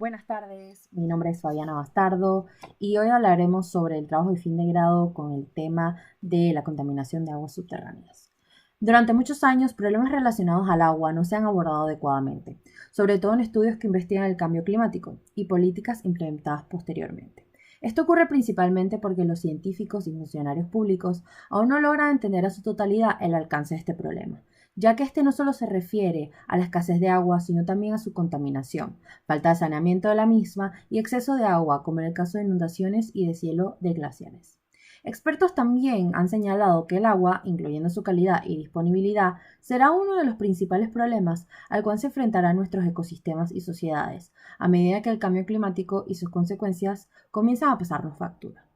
Buenas tardes, mi nombre es Fabiana Bastardo y hoy hablaremos sobre el trabajo de fin de grado con el tema de la contaminación de aguas subterráneas. Durante muchos años, problemas relacionados al agua no se han abordado adecuadamente, sobre todo en estudios que investigan el cambio climático y políticas implementadas posteriormente. Esto ocurre principalmente porque los científicos y funcionarios públicos aún no logran entender a su totalidad el alcance de este problema, ya que este no solo se refiere a la escasez de agua, sino también a su contaminación, falta de saneamiento de la misma y exceso de agua, como en el caso de inundaciones y deshielo de glaciares. Expertos también han señalado que el agua, incluyendo su calidad y disponibilidad, será uno de los principales problemas al cual se enfrentarán nuestros ecosistemas y sociedades, a medida que el cambio climático y sus consecuencias comienzan a pasarnos factura.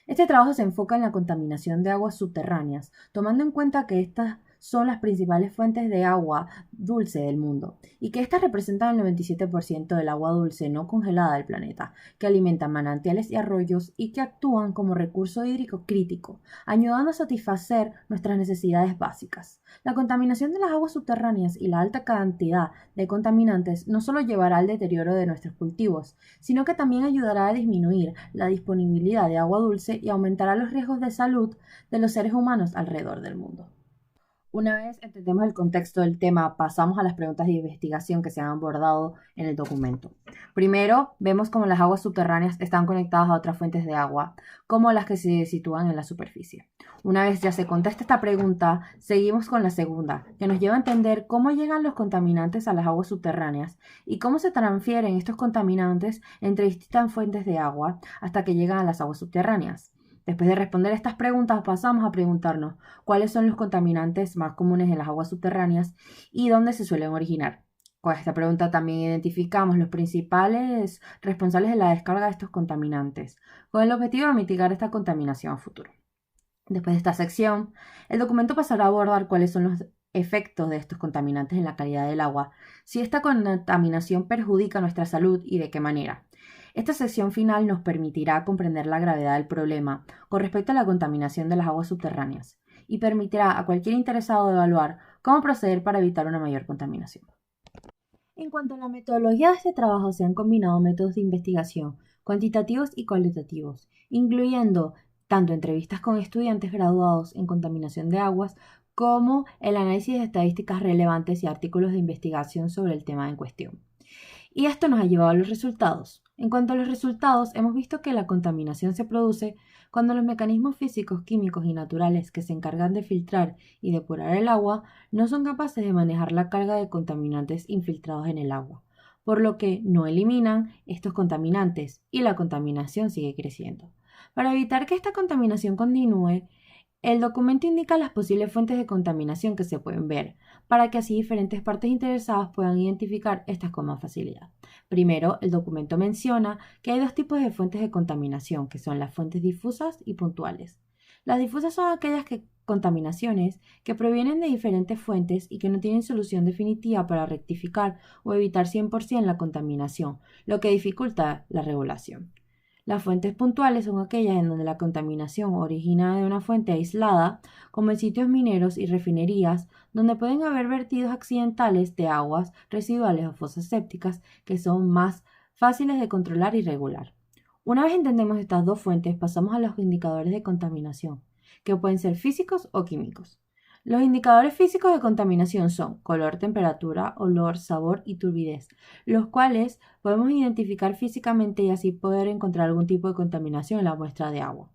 Este trabajo se enfoca en la contaminación de aguas subterráneas, tomando en cuenta que estas son las principales fuentes de agua dulce del mundo y que estas representan el 97% del agua dulce no congelada del planeta, que alimentan manantiales y arroyos y que actúan como recurso hídrico crítico, ayudando a satisfacer nuestras necesidades básicas. La contaminación de las aguas subterráneas y la alta cantidad de contaminantes no solo llevará al deterioro de nuestros cultivos, sino que también ayudará a disminuir la disponibilidad de agua dulce y aumentará los riesgos de salud de los seres humanos alrededor del mundo. Una vez entendemos el contexto del tema, pasamos a las preguntas de investigación que se han abordado en el documento. Primero, vemos cómo las aguas subterráneas están conectadas a otras fuentes de agua, como las que se sitúan en la superficie. Una vez ya se contesta esta pregunta, seguimos con la segunda, que nos lleva a entender cómo llegan los contaminantes a las aguas subterráneas y cómo se transfieren estos contaminantes entre distintas fuentes de agua hasta que llegan a las aguas subterráneas. Después de responder estas preguntas, pasamos a preguntarnos cuáles son los contaminantes más comunes en las aguas subterráneas y dónde se suelen originar. Con esta pregunta también identificamos los principales responsables de la descarga de estos contaminantes, con el objetivo de mitigar esta contaminación a futuro. Después de esta sección, el documento pasará a abordar cuáles son los efectos de estos contaminantes en la calidad del agua, si esta contaminación perjudica nuestra salud y de qué manera. Esta sección final nos permitirá comprender la gravedad del problema con respecto a la contaminación de las aguas subterráneas y permitirá a cualquier interesado evaluar cómo proceder para evitar una mayor contaminación. En cuanto a la metodología de este trabajo, se han combinado métodos de investigación cuantitativos y cualitativos, incluyendo tanto entrevistas con estudiantes graduados en contaminación de aguas como el análisis de estadísticas relevantes y artículos de investigación sobre el tema en cuestión. Y esto nos ha llevado a los resultados. En cuanto a los resultados, hemos visto que la contaminación se produce cuando los mecanismos físicos, químicos y naturales que se encargan de filtrar y depurar el agua no son capaces de manejar la carga de contaminantes infiltrados en el agua, por lo que no eliminan estos contaminantes y la contaminación sigue creciendo. Para evitar que esta contaminación continúe, el documento indica las posibles fuentes de contaminación que se pueden ver, para que así diferentes partes interesadas puedan identificar estas con más facilidad. Primero, el documento menciona que hay dos tipos de fuentes de contaminación, que son las fuentes difusas y puntuales. Las difusas son aquellas contaminaciones que provienen de diferentes fuentes y que no tienen solución definitiva para rectificar o evitar 100% la contaminación, lo que dificulta la regulación. Las fuentes puntuales son aquellas en donde la contaminación origina de una fuente aislada, como en sitios mineros y refinerías, donde pueden haber vertidos accidentales de aguas residuales o fosas sépticas que son más fáciles de controlar y regular. Una vez entendemos estas dos fuentes, pasamos a los indicadores de contaminación, que pueden ser físicos o químicos. Los indicadores físicos de contaminación son color, temperatura, olor, sabor y turbidez, los cuales podemos identificar físicamente y así poder encontrar algún tipo de contaminación en la muestra de agua.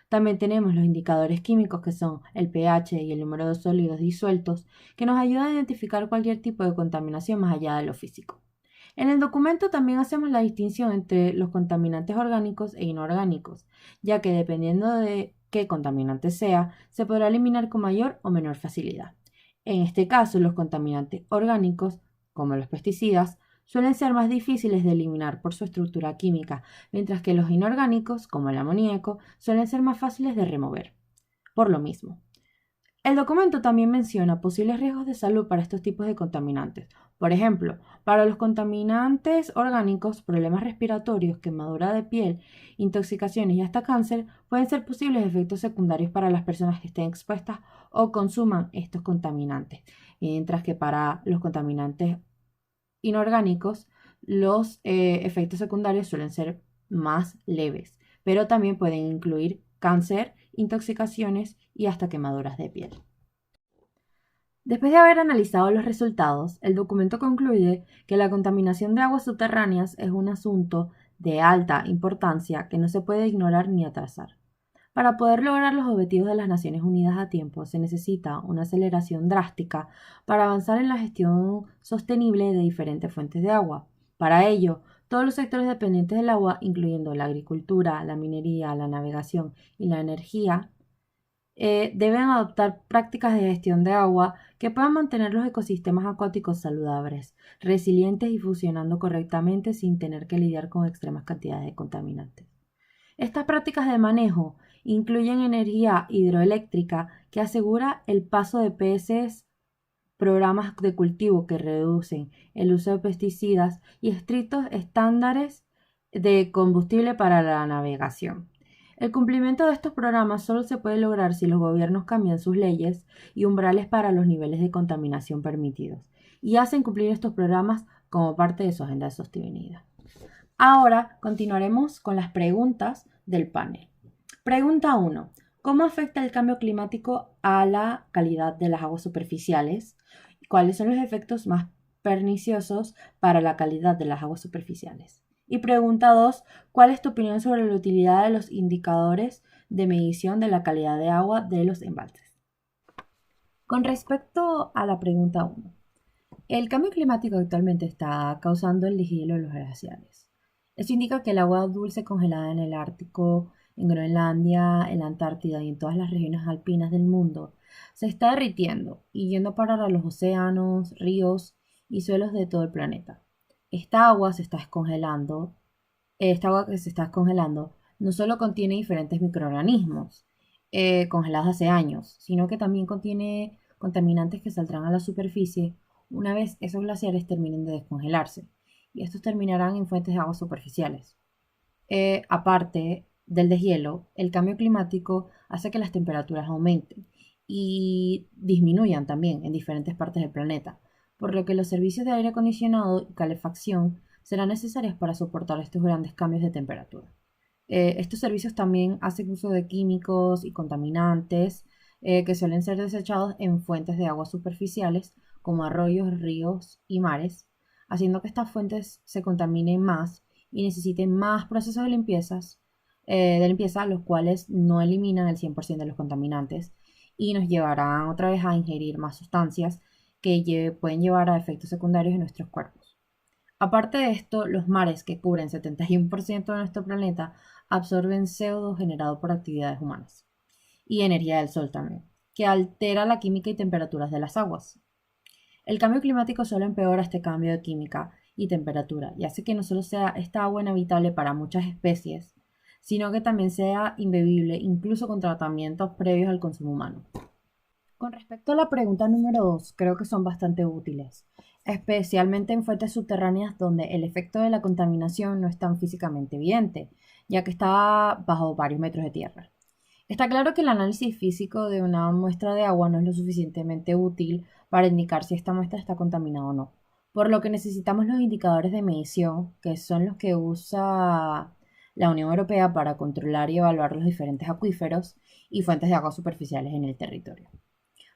También tenemos los indicadores químicos que son el pH y el número de sólidos disueltos, que nos ayudan a identificar cualquier tipo de contaminación más allá de lo físico. En el documento también hacemos la distinción entre los contaminantes orgánicos e inorgánicos, ya que dependiendo de qué contaminante sea, se podrá eliminar con mayor o menor facilidad. En este caso, los contaminantes orgánicos, como los pesticidas, suelen ser más difíciles de eliminar por su estructura química, mientras que los inorgánicos, como el amoníaco, suelen ser más fáciles de remover. Por lo mismo, el documento también menciona posibles riesgos de salud para estos tipos de contaminantes. Por ejemplo, para los contaminantes orgánicos, problemas respiratorios, quemadura de piel, intoxicaciones y hasta cáncer pueden ser posibles efectos secundarios para las personas que estén expuestas o consuman estos contaminantes. Mientras que para los contaminantes inorgánicos los efectos secundarios suelen ser más leves, pero también pueden incluir cáncer, intoxicaciones y hasta quemaduras de piel. Después de haber analizado los resultados, el documento concluye que la contaminación de aguas subterráneas es un asunto de alta importancia que no se puede ignorar ni atrasar. Para poder lograr los objetivos de las Naciones Unidas a tiempo, se necesita una aceleración drástica para avanzar en la gestión sostenible de diferentes fuentes de agua. Para ello, todos los sectores dependientes del agua, incluyendo la agricultura, la minería, la navegación y la energía, deben adoptar prácticas de gestión de agua que puedan mantener los ecosistemas acuáticos saludables, resilientes y funcionando correctamente sin tener que lidiar con extremas cantidades de contaminantes. Estas prácticas de manejo incluyen energía hidroeléctrica que asegura el paso de peces, programas de cultivo que reducen el uso de pesticidas y estrictos estándares de combustible para la navegación. El cumplimiento de estos programas solo se puede lograr si los gobiernos cambian sus leyes y umbrales para los niveles de contaminación permitidos y hacen cumplir estos programas como parte de su agenda de sostenibilidad. Ahora continuaremos con las preguntas del panel. Pregunta 1. ¿Cómo afecta el cambio climático a la calidad de las aguas superficiales? ¿Cuáles son los efectos más perniciosos para la calidad de las aguas superficiales? Y pregunta 2. ¿Cuál es tu opinión sobre la utilidad de los indicadores de medición de la calidad de agua de los embalses? Con respecto a la pregunta 1, el cambio climático actualmente está causando el deshielo de los glaciares. Esto indica que el agua dulce congelada en el Ártico, en Groenlandia, en la Antártida y en todas las regiones alpinas del mundo se está derritiendo y yendo a parar a los océanos, ríos y suelos de todo el planeta. Esta agua que se está descongelando no solo contiene diferentes microorganismos congelados hace años, sino que también contiene contaminantes que saldrán a la superficie una vez esos glaciares terminen de descongelarse, y estos terminarán en fuentes de aguas superficiales. Aparte del deshielo, el cambio climático hace que las temperaturas aumenten y disminuyan también en diferentes partes del planeta, por lo que los servicios de aire acondicionado y calefacción serán necesarios para soportar estos grandes cambios de temperatura. Estos servicios también hacen uso de químicos y contaminantes que suelen ser desechados en fuentes de aguas superficiales como arroyos, ríos y mares, haciendo que estas fuentes se contaminen más y necesiten más procesos de limpieza, los cuales no eliminan el 100% de los contaminantes y nos llevarán otra vez a ingerir más sustancias que pueden llevar a efectos secundarios en nuestros cuerpos. Aparte de esto, los mares, que cubren 71% de nuestro planeta, absorben CO2 generado por actividades humanas y energía del sol también, que altera la química y temperaturas de las aguas. El cambio climático solo empeora este cambio de química y temperatura y hace que no solo sea esta agua inhabitable para muchas especies, sino que también sea imbebible incluso con tratamientos previos al consumo humano. Con respecto a la pregunta número 2, creo que son bastante útiles, especialmente en fuentes subterráneas donde el efecto de la contaminación no es tan físicamente evidente, ya que está bajo varios metros de tierra. Está claro que el análisis físico de una muestra de agua no es lo suficientemente útil para indicar si esta muestra está contaminada o no, por lo que necesitamos los indicadores de medición, que son los que usa la Unión Europea para controlar y evaluar los diferentes acuíferos y fuentes de agua superficiales en el territorio.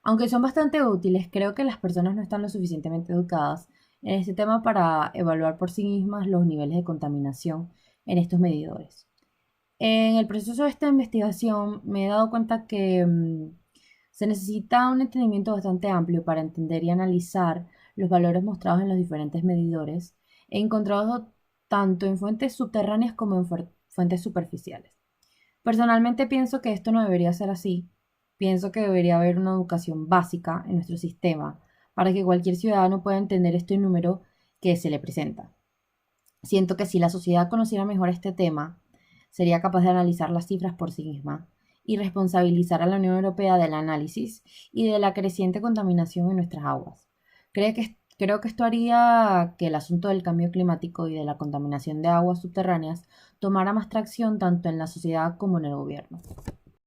Aunque son bastante útiles, creo que las personas no están lo suficientemente educadas en este tema para evaluar por sí mismas los niveles de contaminación en estos medidores. En el proceso de esta investigación me he dado cuenta que se necesita un entendimiento bastante amplio para entender y analizar los valores mostrados en los diferentes medidores encontrados tanto en fuentes subterráneas como en fuentes superficiales. Personalmente pienso que esto no debería ser así. Pienso que debería haber una educación básica en nuestro sistema para que cualquier ciudadano pueda entender este número que se le presenta. Siento que si la sociedad conociera mejor este tema, sería capaz de analizar las cifras por sí misma y responsabilizar a la Unión Europea del análisis y de la creciente contaminación en nuestras aguas. Creo que esto haría que el asunto del cambio climático y de la contaminación de aguas subterráneas tomara más tracción tanto en la sociedad como en el gobierno.